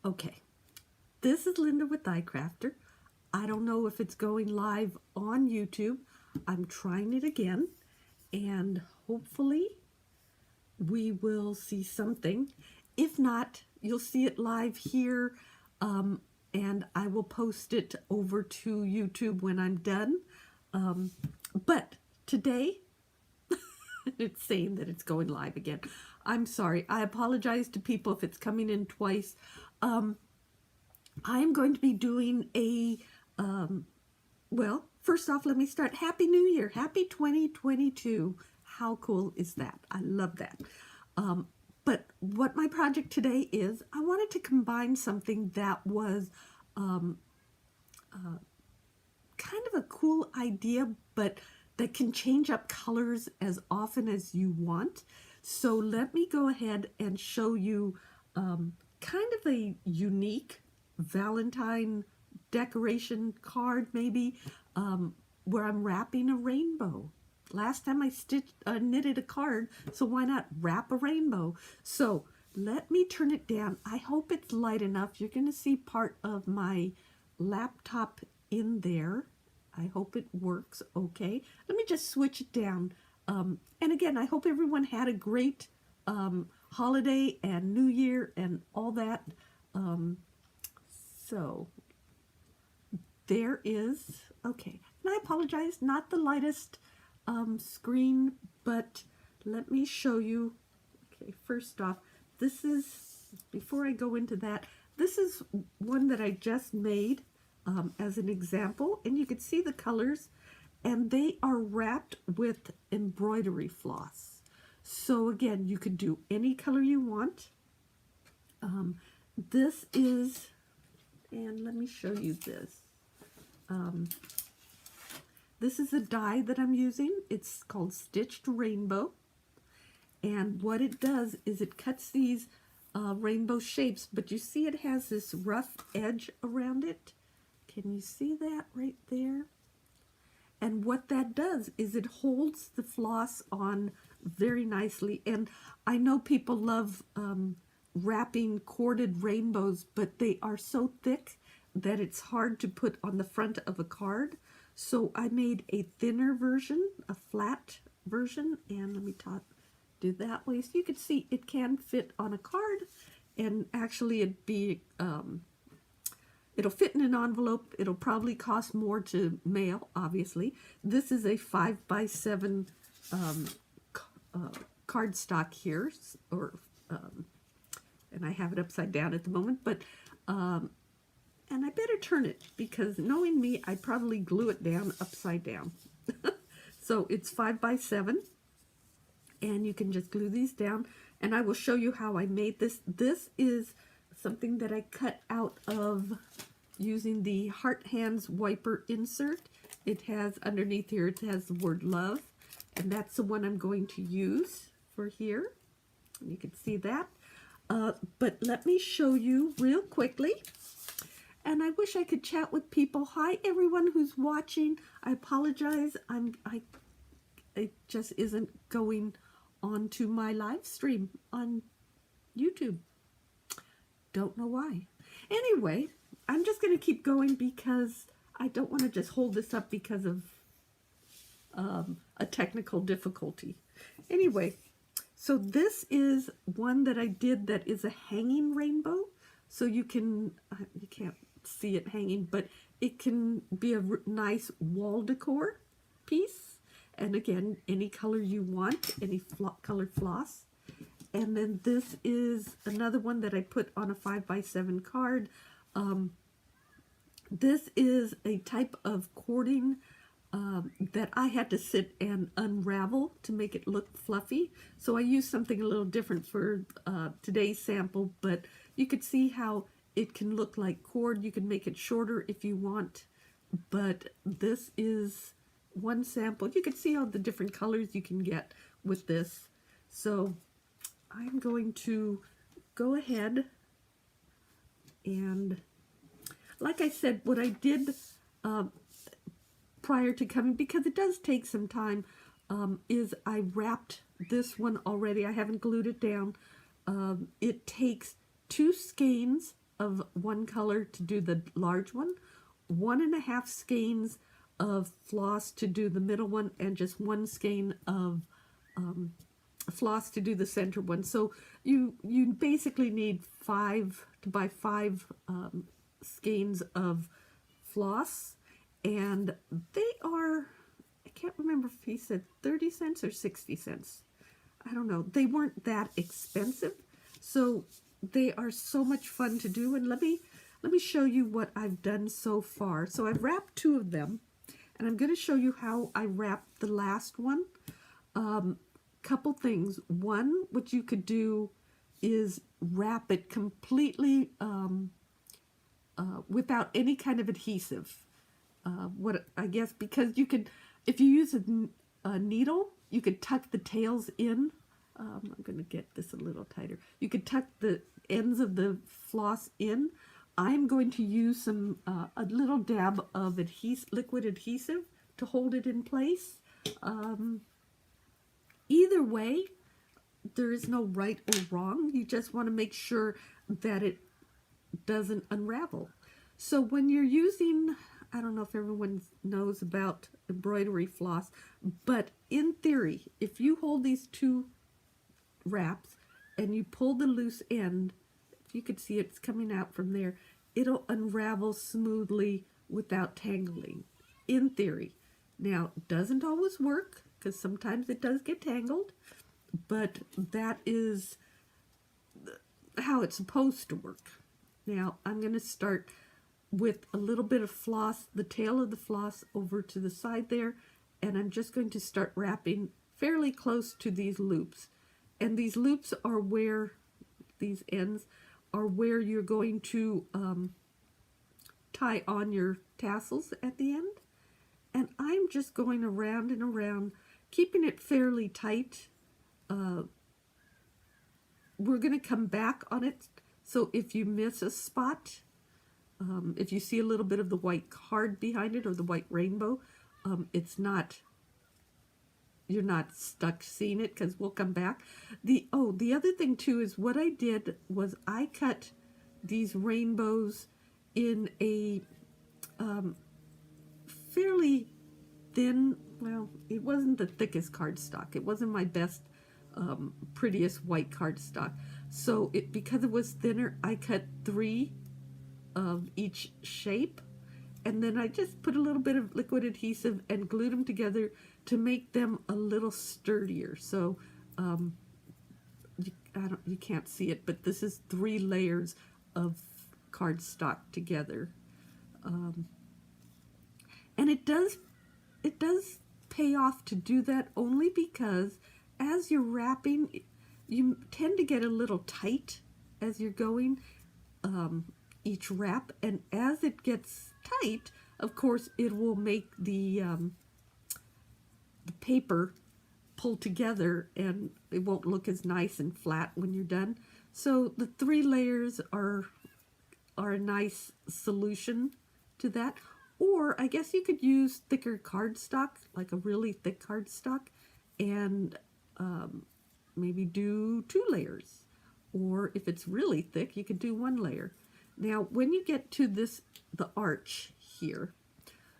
Okay, this is Lynda with icrafter. I don't know if it's going live on YouTube. I'm trying it again, and hopefully we will see something. If not, you'll see it live here, and I will post it over to YouTube when I'm done. But today, it's saying that it's going live again. I'm sorry. I apologize to people if it's coming in twice. I'm going to be doing a, well, first off, let me start. Happy New Year. Happy 2022. How cool is that? I love that. But what my project today is, I wanted to combine something that was kind of a cool idea, but that can change up colors as often as you want. So let me go ahead and show you kind of a unique Valentine decoration card, maybe, where I'm wrapping a rainbow. Last time I knitted a card, so why not wrap a rainbow? So let me turn it down. I hope it's light enough. You're going to see part of my laptop in there. I hope it works okay. Let me just switch it down. And again, I hope everyone had a great holiday and New Year and all that. So there is, okay. And I apologize, not the lightest screen, but let me show you. Okay, first off, this is, before I go into that, this is one that I just made as an example, and you can see the colors, and they are wrapped with embroidery floss. So again, you could do any color you want. This is, and let me show you this. This is a die that I'm using. It's called Stitched Rainbow. And what it does is it cuts these rainbow shapes, but you see it has this rough edge around it. Can you see that right there? And what that does is it holds the floss on very nicely. And I know people love wrapping corded rainbows, but they are so thick that it's hard to put on the front of a card. So I made a thinner version, a flat version, and let me do that way. So you can see it can fit on a card, and actually it'd be, it'll fit in an envelope. It'll probably cost more to mail, obviously. This is a 5x7 cardstock here, or and I have it upside down at the moment, but and I better turn it, because knowing me, I'd probably glue it down upside down. So it's 5x7, and you can just glue these down, and I will show you how I made this. This is something that I cut out of using the Heart Hands wiper insert. It has, underneath here, it has the word love, and that's the one I'm going to use for here. And you can see that. But let me show you real quickly. And I wish I could chat with people. Hi, everyone who's watching. I apologize. It just isn't going onto my live stream on YouTube. Don't know why. Anyway, I'm just going to keep going because I don't want to just hold this up because of a technical difficulty. Anyway, so this is one that I did that is a hanging rainbow. So you can, you can't see it hanging, but it can be a nice wall decor piece. And again, any color you want, any colored floss. And then this is another one that I put on a 5x7 card. This is a type of cording that I had to sit and unravel to make it look fluffy. So I used something a little different for today's sample, but you could see how it can look like cord. You can make it shorter if you want, but this is one sample. You can see all the different colors you can get with this. So I'm going to go ahead and, like I said, what I did prior to coming, because it does take some time, is I wrapped this one already. I haven't glued it down. It takes 2 skeins of one color to do the large one, 1.5 skeins of floss to do the middle one, and just 1 skein of floss to do the center one. So you basically need 5 to buy 5 skeins of floss, and they are, I can't remember if he said 30 cents or 60 cents. I don't know. They weren't that expensive, so they are so much fun to do. And let me show you what I've done so far. So I've wrapped 2 of them, and I'm going to show you how I wrapped the last one. Couple things. One, what you could do is wrap it completely without any kind of adhesive. What I guess, because you could, if you use a needle, you could tuck the tails in. I'm going to get this a little tighter. You could tuck the ends of the floss in. I'm going to use some a little dab of liquid adhesive to hold it in place. Either way, there is no right or wrong. You just want to make sure that it doesn't unravel. So when you're using, I don't know if everyone knows about embroidery floss, but in theory, if you hold these 2 wraps and you pull the loose end, if you could see it's coming out from there, it'll unravel smoothly without tangling, in theory. Now, it doesn't always work, because sometimes it does get tangled, but that is how it's supposed to work. Now, I'm going to start with a little bit of floss, the tail of the floss over to the side there, and I'm just going to start wrapping fairly close to these loops. And these loops are where, these ends are where you're going to tie on your tassels at the end. And I'm just going around and around, keeping it fairly tight. We're going to come back on it, so if you miss a spot, if you see a little bit of the white card behind it or the white rainbow, it's not, you're not stuck seeing it, because we'll come back. The other thing too is what I did was I cut these rainbows in a fairly thin, well, it wasn't the thickest cardstock. It wasn't my best, prettiest white cardstock. So because it was thinner, I cut 3 of each shape, and then I just put a little bit of liquid adhesive and glued them together to make them a little sturdier. So you can't see it, but this is 3 layers of cardstock together, and it does pay off to do that, only because as you're wrapping, you tend to get a little tight as you're going each wrap, and as it gets tight, of course, it will make the paper pull together, and it won't look as nice and flat when you're done. So the 3 layers are a nice solution to that. Or I guess you could use thicker cardstock, like a really thick cardstock, and maybe do 2 layers. Or if it's really thick, you could do 1 layer. Now, when you get to the arch here,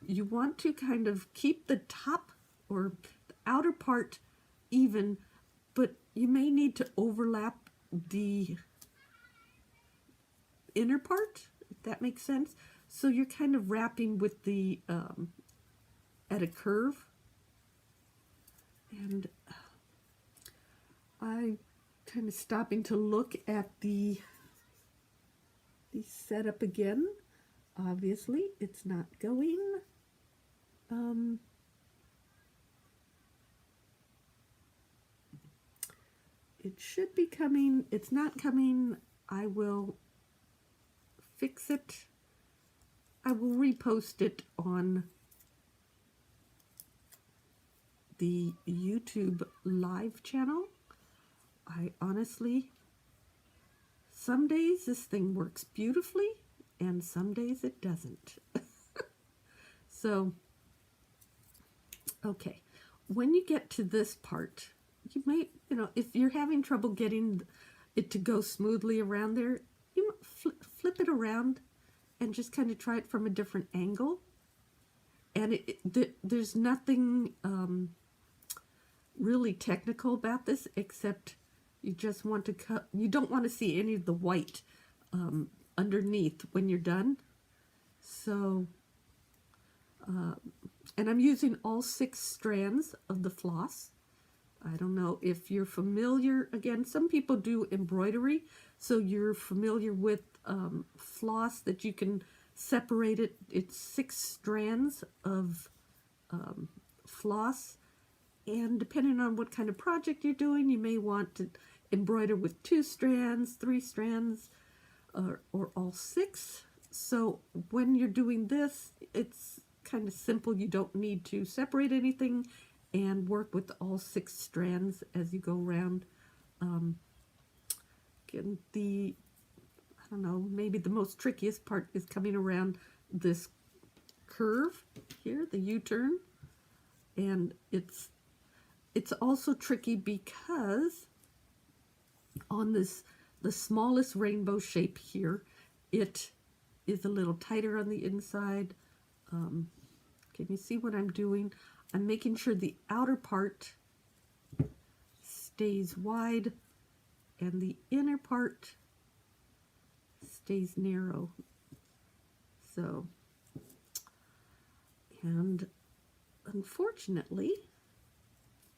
you want to kind of keep the top or the outer part even, but you may need to overlap the inner part, if that makes sense. So you're kind of wrapping with the, at a curve. And I'm kind of stopping to look at the setup again. Obviously, it's not going. It should be coming. It's not coming. I will fix it. I will repost it on the YouTube live channel. I honestly, some days this thing works beautifully and some days it doesn't. So, okay, when you get to this part, you may, if you're having trouble getting it to go smoothly around there, you flip flip it around and just kind of try it from a different angle. And there's nothing really technical about this, except you just want to cut. You don't want to see any of the white underneath when you're done. So, and I'm using all 6 strands of the floss. I don't know if you're familiar. Again, some people do embroidery, so you're familiar with floss that you can separate it. It's 6 strands of floss, and depending on what kind of project you're doing, you may want to embroider with 2 strands, 3 strands, or all 6. So when you're doing this, it's kind of simple. You don't need to separate anything and work with all 6 strands as you go around. Again, I don't know, maybe the most trickiest part is coming around this curve here, the U-turn. And it's also tricky because on the smallest rainbow shape here, it is a little tighter on the inside. Can you see what I'm doing? I'm making sure the outer part stays wide and the inner part stays narrow. So, and unfortunately,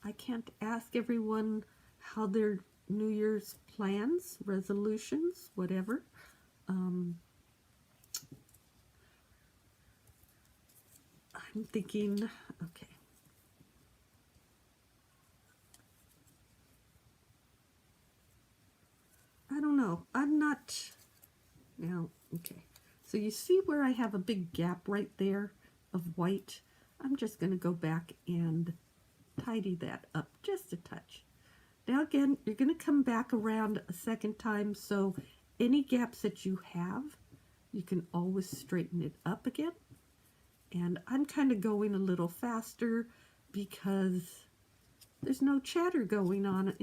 I can't ask everyone how their New Year's plans, resolutions, whatever. I'm thinking, okay. I don't know. I'm not, now, okay. So you see where I have a big gap right there of white? I'm just going to go back and tidy that up just a touch. Now again, you're going to come back around a second time, so any gaps that you have, you can always straighten it up again. And I'm kind of going a little faster because there's no chatter going on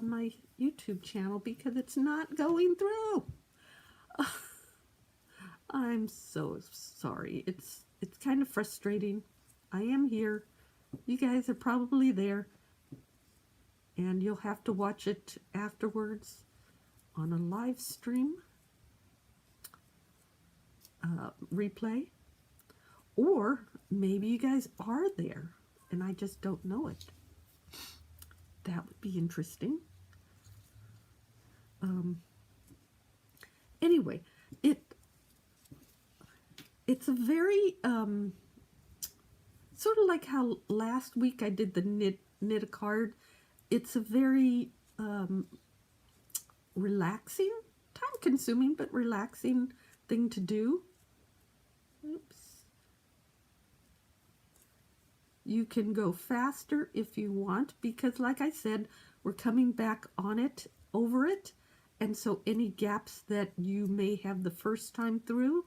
my YouTube channel because it's not going through. I'm so sorry. It's kind of frustrating. I am here. You guys are probably there. And you'll have to watch it afterwards on a live stream replay. Or maybe you guys are there and I just don't know it. That would be interesting. Anyway, it's a very sort of like how last week I did the knit a card. It's a very relaxing, time-consuming, but relaxing thing to do. Oops. You can go faster if you want because, like I said, we're coming back on it, over it, and so any gaps that you may have the first time through,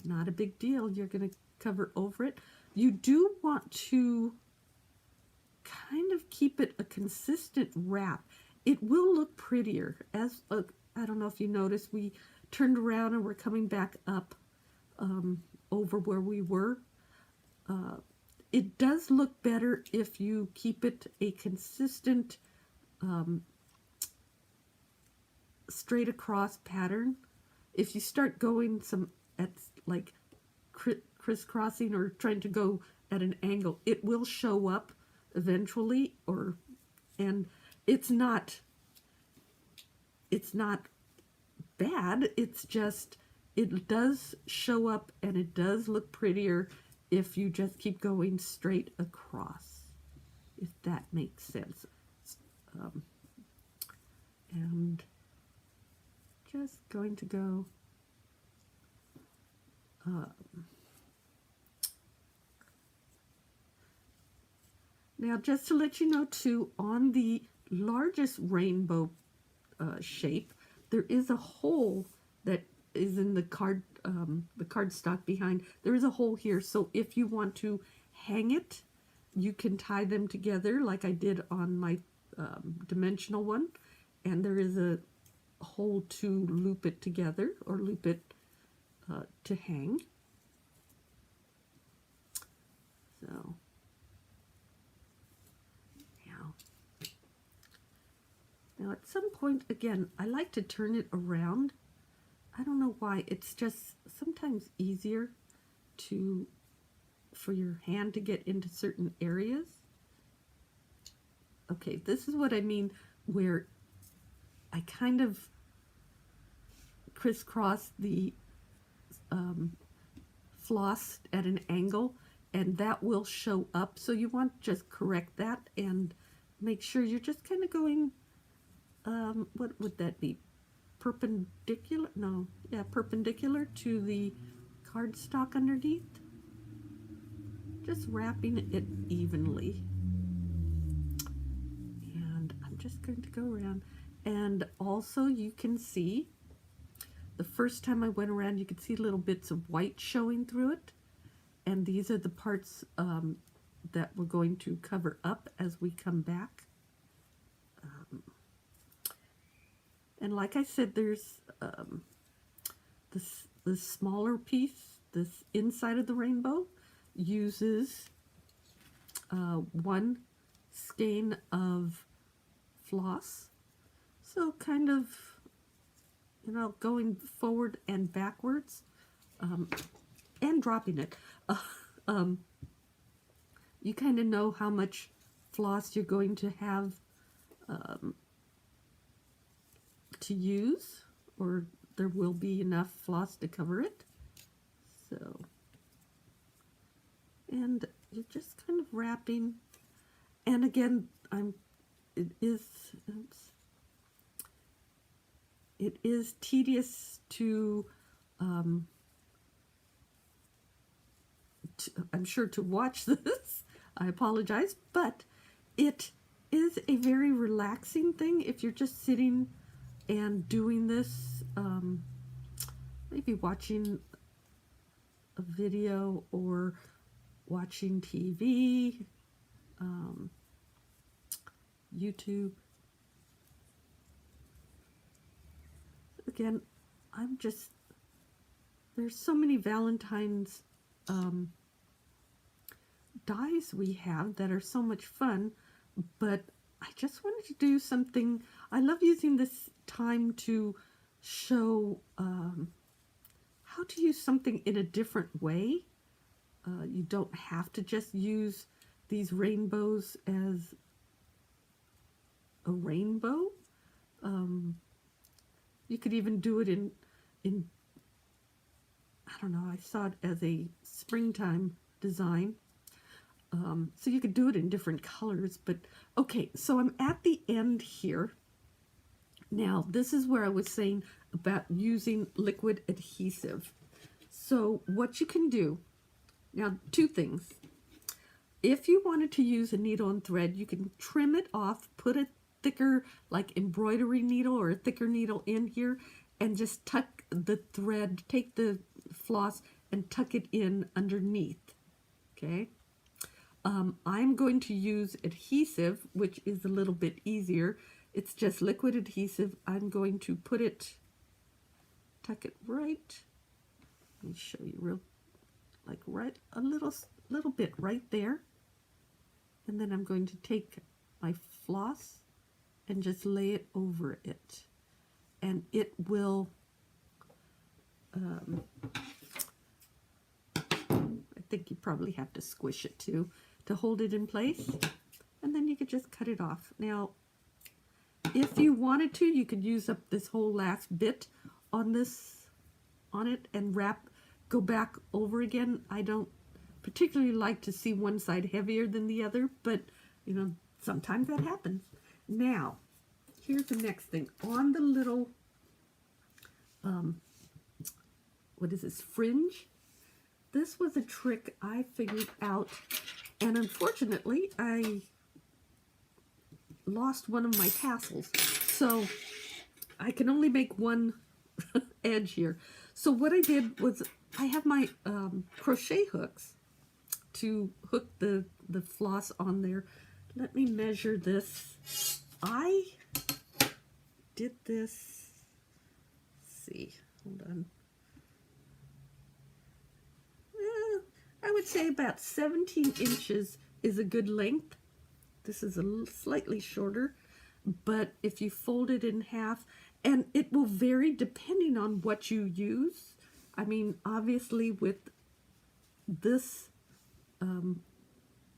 not a big deal. You're going to cover over it. You do want to kind of keep it a consistent wrap. It will look prettier. As I don't know if you noticed, we turned around and we're coming back up over where we were. It does look better if you keep it a consistent straight across pattern. If you start going like crisscrossing or trying to go at an angle, it will show up eventually, and it's not bad. It's just, it does show up and it does look prettier if you just keep going straight across, if that makes sense. And just going to go now, just to let you know too, on the largest rainbow shape, there is a hole that is in the cardstock behind. There is a hole here, so if you want to hang it, you can tie them together like I did on my dimensional one, and there is a hole to loop it together or loop it to hang. So now at some point, again, I like to turn it around. I don't know why. It's just sometimes easier for your hand to get into certain areas. Okay, this is what I mean where I kind of crisscross the floss at an angle, and that will show up. So you want to just correct that and make sure you're just kind of going, what would that be? Perpendicular? No, yeah, perpendicular to the cardstock underneath. Just wrapping it evenly. And I'm just going to go around. And also you can see, the first time I went around, you could see little bits of white showing through it. And these are the parts that we're going to cover up as we come back. And like I said, there's this smaller piece, this inside of the rainbow, uses 1 skein of floss. So kind of, you know, going forward and backwards and dropping it. You kind of know how much floss you're going to have to use, or there will be enough floss to cover it. So, and you're just kind of wrapping, and again, it is tedious to I'm sure to watch this. I apologize, but it is a very relaxing thing if you're just sitting and doing this, maybe watching a video or watching TV, YouTube. Again, there's so many Valentine's dies we have that are so much fun, but I just wanted to do something. I love using this time to show how to use something in a different way. You don't have to just use these rainbows as a rainbow. You could even do it in I don't know, I saw it as a springtime design. So you could do it in different colors, but okay, so I'm at the end here. Now, this is where I was saying about using liquid adhesive. So what you can do, now 2 things. If you wanted to use a needle and thread, you can trim it off, put a thicker, like embroidery needle or a thicker needle in here, and just tuck the thread, take the floss and tuck it in underneath, okay? I'm going to use adhesive, which is a little bit easier. It's just liquid adhesive. I'm going to tuck it right, let me show you right a little bit right there. And then I'm going to take my floss and just lay it over it. And it will, I think you probably have to squish it too to hold it in place, and then you could just cut it off. Now, if you wanted to, you could use up this whole last bit on it and go back over again. I don't particularly like to see one side heavier than the other, but you know, sometimes that happens. Now, here's the next thing. On the little, what is this, fringe? This was a trick I figured out, and unfortunately, I lost one of my tassels. So I can only make one edge here. So what I did was I have my crochet hooks to hook the floss on there. Let me measure this. I did this see, hold on. I would say about 17 inches is a good length. This is slightly shorter, but if you fold it in half, and it will vary depending on what you use. I mean, obviously with this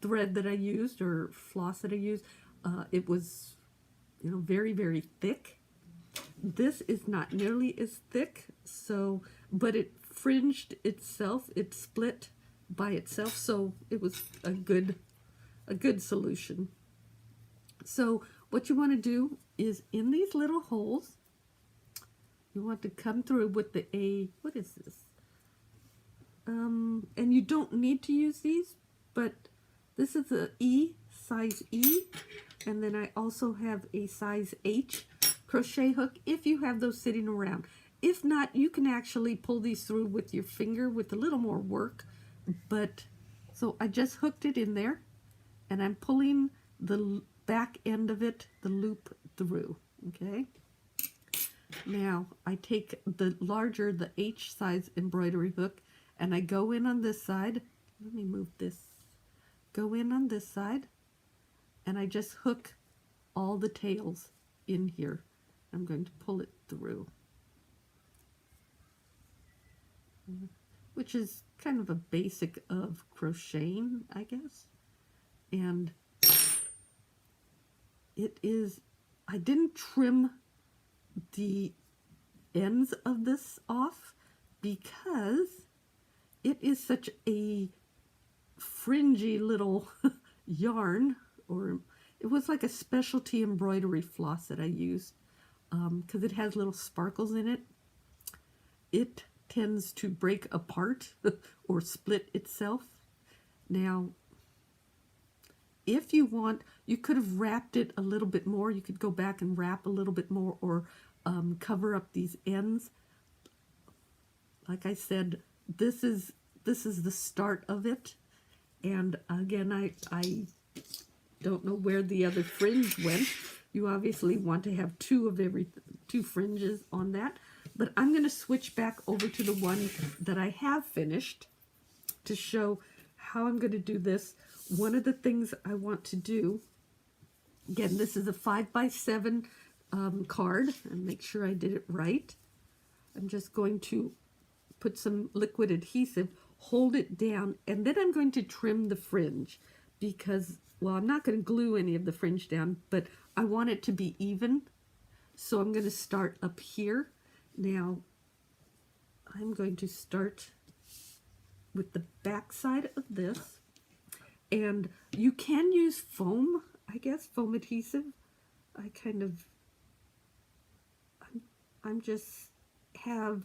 thread that I used, or floss that I used, it was, very, very thick. This is not nearly as thick, so, but it fringed itself, it split by itself, so it was a good solution. So what you want to do is, in these little holes, you want to come through with what is this? And you don't need to use these, but this is a size E, and then I also have a size H crochet hook if you have those sitting around. If not, you can actually pull these through with your finger with a little more work. But so I just hooked it in there, and I'm pulling the back end of it, the loop through. Okay. Now I take the H size embroidery hook, and I go in on this side. Let me move this. Go in on this side, and I just hook all the tails in here. I'm going to pull it through, which is kind of a basic of crocheting, I guess. And it is, I didn't trim the ends of this off because it is such a fringy little yarn, or it was like a specialty embroidery floss that I used, because it has little sparkles in it. It tends to break apart or split itself. Now, if you want, you could have wrapped it a little bit more. You could go back and wrap a little bit more, or cover up these ends. Like I said, this is the start of it. And again, I don't know where the other fringe went. You obviously want to have two fringes on that. But I'm going to switch back over to the one that I have finished to show how I'm going to do this. One of the things I want to do, again, this is a 5x7 card, and make sure I did it right. I'm just going to put some liquid adhesive, hold it down, and then I'm going to trim the fringe because, well, I'm not going to glue any of the fringe down, but I want it to be even. So I'm going to start up here. Now, I'm going to start with the back side of this, and you can use foam, I guess, foam adhesive. I'm just have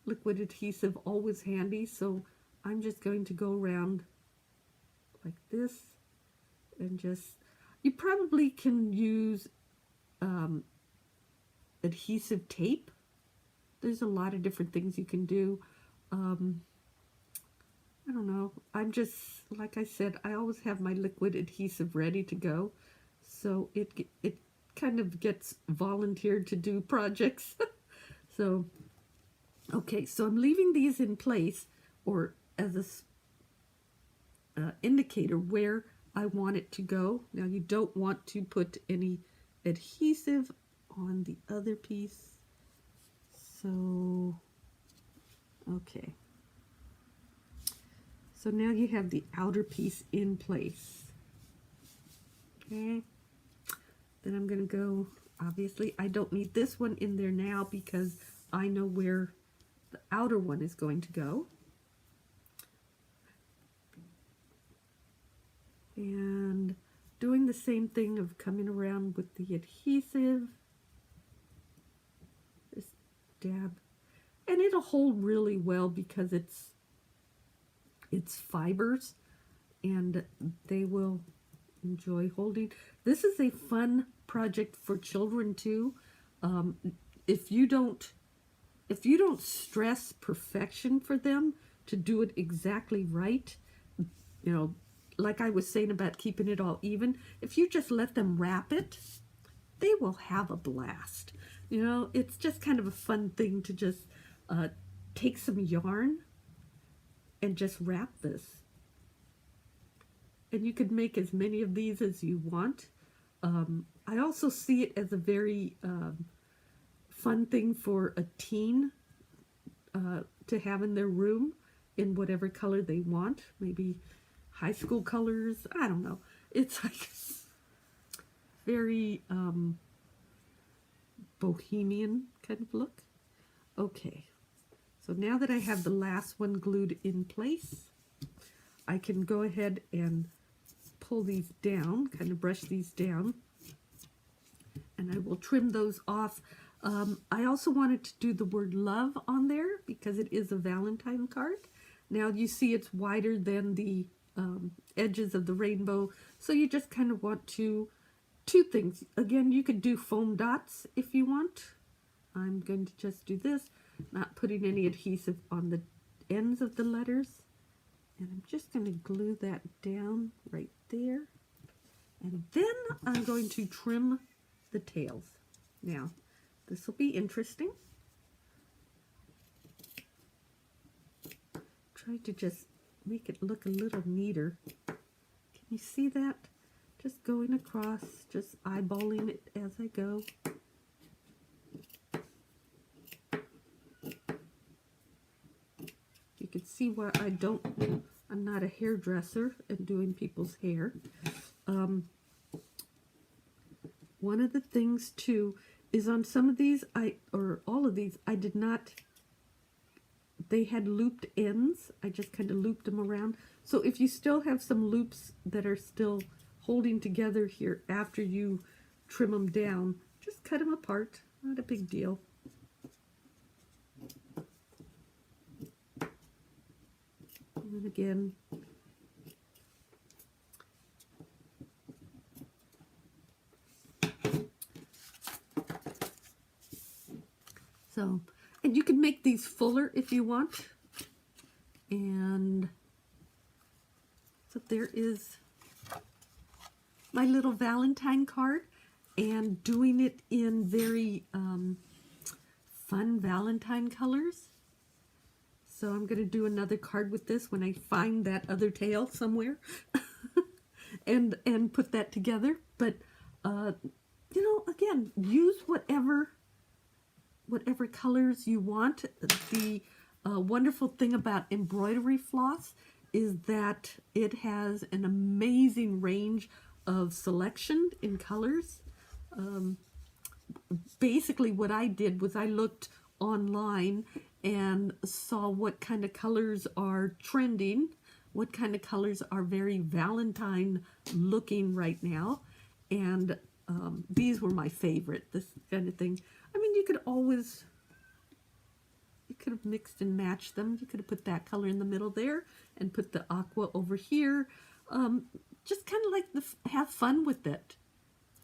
liquid adhesive always handy, so I'm just going to go around like this, and you probably can use adhesive tape. There's a lot of different things you can do. I don't know. I'm just, like I said, I always have my liquid adhesive ready to go. So it kind of gets volunteered to do projects. So, okay, so I'm leaving these in place, or as a indicator where I want it to go. Now, you don't want to put any adhesive on the other piece. So, okay. So now you have the outer piece in place. Okay. Then I'm going to go, obviously, I don't need this one in there now because I know where the outer one is going to go. And doing the same thing of coming around with the adhesive. Just dab. And it'll hold really well because it's fibers, and they will enjoy holding. This is a fun project for children too. If you don't stress perfection for them to do it exactly right, like I was saying about keeping it all even, if you just let them wrap it, they will have a blast. You know, it's just kind of a fun thing to just take some yarn and just wrap this. And you could make as many of these as you want. I also see it as a very fun thing for a teen to have in their room in whatever color they want. Maybe high school colors. I don't know. It's like very bohemian kind of look. Okay, so now that I have the last one glued in place, I can go ahead and pull these down, kind of brush these down, and I will trim those off. I also wanted to do the word love on there because it is a Valentine card. Now you see it's wider than the edges of the rainbow, so you just kind of want to, two things. Again, you could do foam dots if you want. I'm going to just do this, not putting any adhesive on the ends of the letters. And I'm just going to glue that down right there. And then I'm going to trim the tails. Now, this will be interesting. Try to just make it look a little neater. Can you see that? Just going across, just eyeballing it as I go. You can see why I'm not a hairdresser and doing people's hair. One of the things too is on some of these, or all of these, I did not, they had looped ends. I just kind of looped them around. So if you still have some loops that are still holding together here after you trim them down, just cut them apart. Not a big deal. And again, so, and you can make these fuller if you want. And so there is my little Valentine card, and doing it in very fun Valentine colors. So I'm going to do another card with this when I find that other tail somewhere and put that together. But, you know, again, use whatever colors you want. The wonderful thing about embroidery floss is that it has an amazing range of selection in colors. Basically what I did was I looked online and saw what kind of colors are trending, what kind of colors are very Valentine looking right now, and these were my favorite, this kind of thing. I mean, you could have mixed and matched them. You could have put that color in the middle there and put the aqua over here. Just kind of like have fun with it.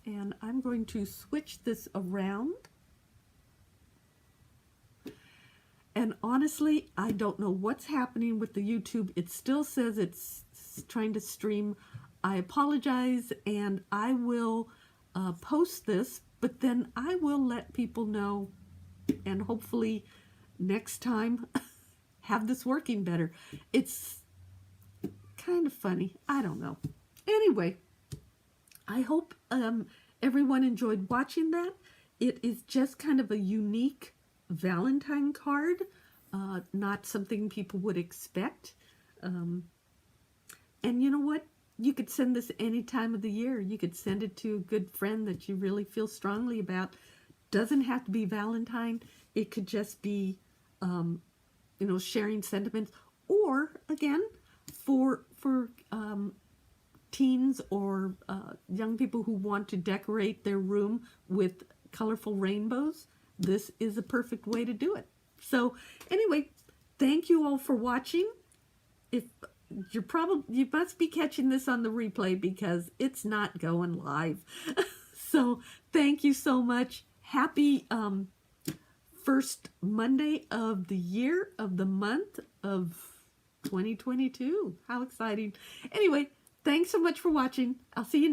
And I'm going to switch this around. And honestly, I don't know what's happening with the YouTube. It still says it's trying to stream. I apologize, and I will post this, but then I will let people know, and hopefully next time have this working better. It's kind of funny. I don't know. Anyway, I hope everyone enjoyed watching that. It is just kind of a unique Valentine card, not something people would expect. And you know what? You could send this any time of the year. You could send it to a good friend that you really feel strongly about. Doesn't have to be Valentine. It could just be, you know, sharing sentiments. Or, again, for teens or young people who want to decorate their room with colorful rainbows, this is a perfect way to do it. So anyway, thank you all for watching. If you must be catching this on the replay because it's not going live. So thank you so much. Happy first Monday of the year, of the month of 2022. How exciting. Anyway, thanks so much for watching. I'll see you next